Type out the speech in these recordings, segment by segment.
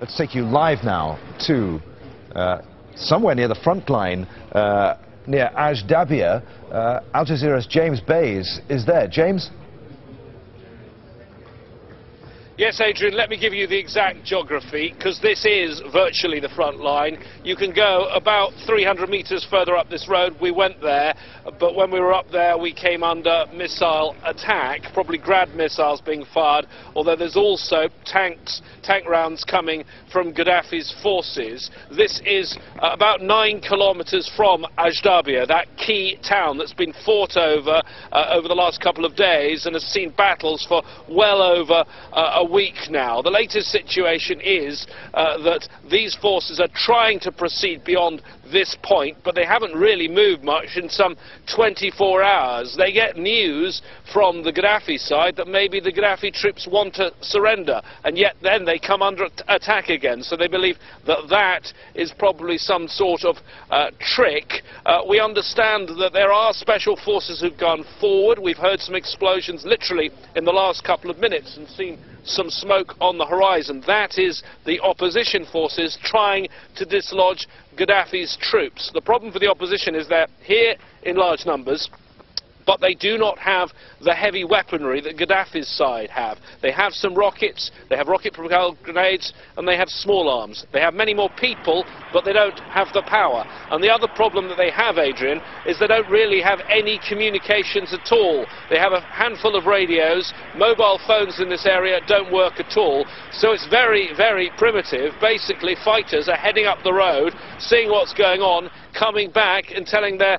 Let's take you live now to somewhere near the front line, near Ajdabiya. Al Jazeera's James Bays is there. James? Yes, Adrian, let me give you the exact geography, because this is virtually the front line. You can go about 300 metres further up this road. We went there, but when we were up there, we came under missile attack, probably Grad missiles being fired, although there's also tank rounds coming from Gaddafi's forces. This is about 9 kilometres from Ajdabiya, that key town that's been fought over the last couple of days and has seen battles for well over a week now. The latest situation is that these forces are trying to proceed beyond this point, but they haven't really moved much in some 24 hours. They get news from the Gaddafi side that maybe the Gaddafi troops want to surrender, and yet then they come under attack again. So they believe that that is probably some sort of trick. We understand that there are special forces who've gone forward. We've heard some explosions literally in the last couple of minutes and seen some smoke on the horizon. That is the opposition forces trying to dislodge Gaddafi's troops. The problem for the opposition is they're here in large numbers, but they do not have the heavy weaponry that Gaddafi's side have. They have some rockets, they have rocket-propelled grenades, and they have small arms. They have many more people, but they don't have the power. And the other problem that they have, Adrian, is they don't really have any communications at all. They have a handful of radios. Mobile phones in this area don't work at all. So it's very, very primitive. Basically, fighters are heading up the road, seeing what's going on, coming back and telling their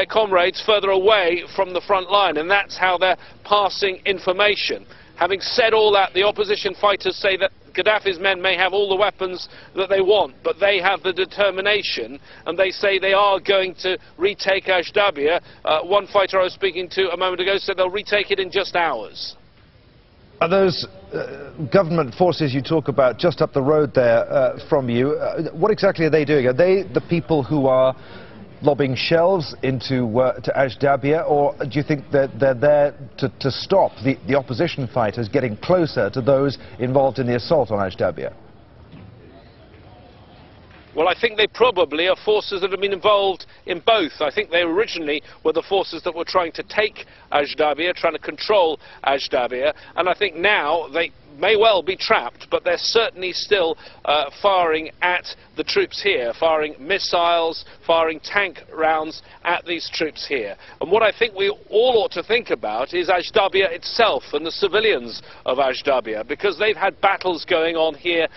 comrades further away from the front line, and that's how they're passing information. Having said all that, the opposition fighters say that Gaddafi's men may have all the weapons that they want, but they have the determination, and they say they are going to retake Ajdabiya. One fighter I was speaking to a moment ago said they'll retake it in just hours. Are those government forces you talk about just up the road there from you, what exactly are they doing? Are they the people who are lobbing shells into to Ajdabiya, or do you think that they're there to stop the opposition fighters getting closer to those involved in the assault on Ajdabiya? Well, I think they probably are forces that have been involved in both. I think they originally were the forces that were trying to take Ajdabiya, trying to control Ajdabiya, and I think now they may well be trapped, but they're certainly still firing at the troops here, firing missiles, firing tank rounds at these troops here. And what I think we all ought to think about is Ajdabiya itself and the civilians of Ajdabiya, because they've had battles going on here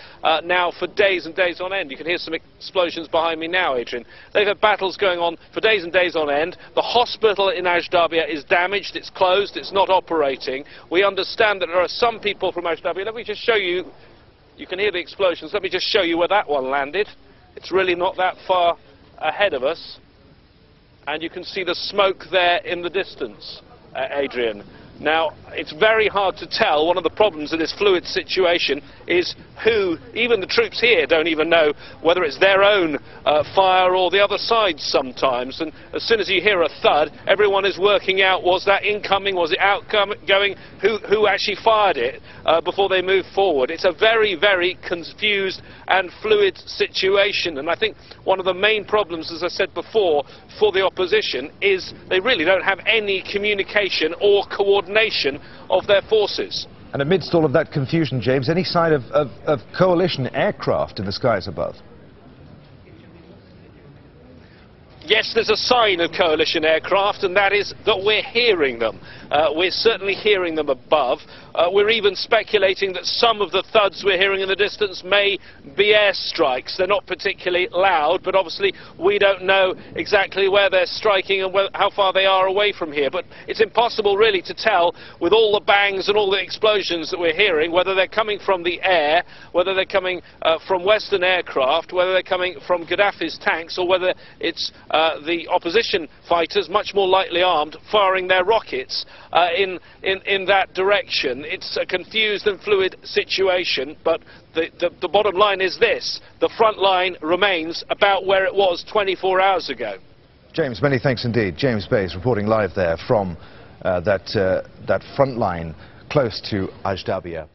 now for days and days on end. You can hear some explosions behind me now, Adrian. They've had battles going on for days and days on end. The hospital in Ajdabiya is damaged, it's closed, it's not operating. We understand that there are some people from Ajdabiya. Let me just show you, you can hear the explosions, let me just show you where that one landed. It's really not that far ahead of us, and you can see the smoke there in the distance, Adrian. Now, it's very hard to tell. One of the problems in this fluid situation is who, even the troops here don't even know whether it's their own fire or the other side sometimes. And as soon as you hear a thud, everyone is working out, was that incoming, was it outgoing, who actually fired it before they move forward. It's a very, very confused and fluid situation. And I think one of the main problems, as I said before, for the opposition is they really don't have any communication or coordination of their forces. And amidst all of that confusion, James, any sign of coalition aircraft in the skies above? Yes, there's a sign of coalition aircraft, and that is that we're hearing them. We're certainly hearing them above. We're even speculating that some of the thuds we're hearing in the distance may be airstrikes. They're not particularly loud, but obviously we don't know exactly where they're striking and how far they are away from here. But it's impossible really to tell, with all the bangs and all the explosions that we're hearing, whether they're coming from the air, whether they're coming from Western aircraft, whether they're coming from Gaddafi's tanks, or whether it's the opposition fighters, much more lightly armed, firing their rockets in that direction. It's a confused and fluid situation, but the bottom line is this: the front line remains about where it was 24 hours ago. James, many thanks indeed. James Bays reporting live there from that front line close to Ajdabiya.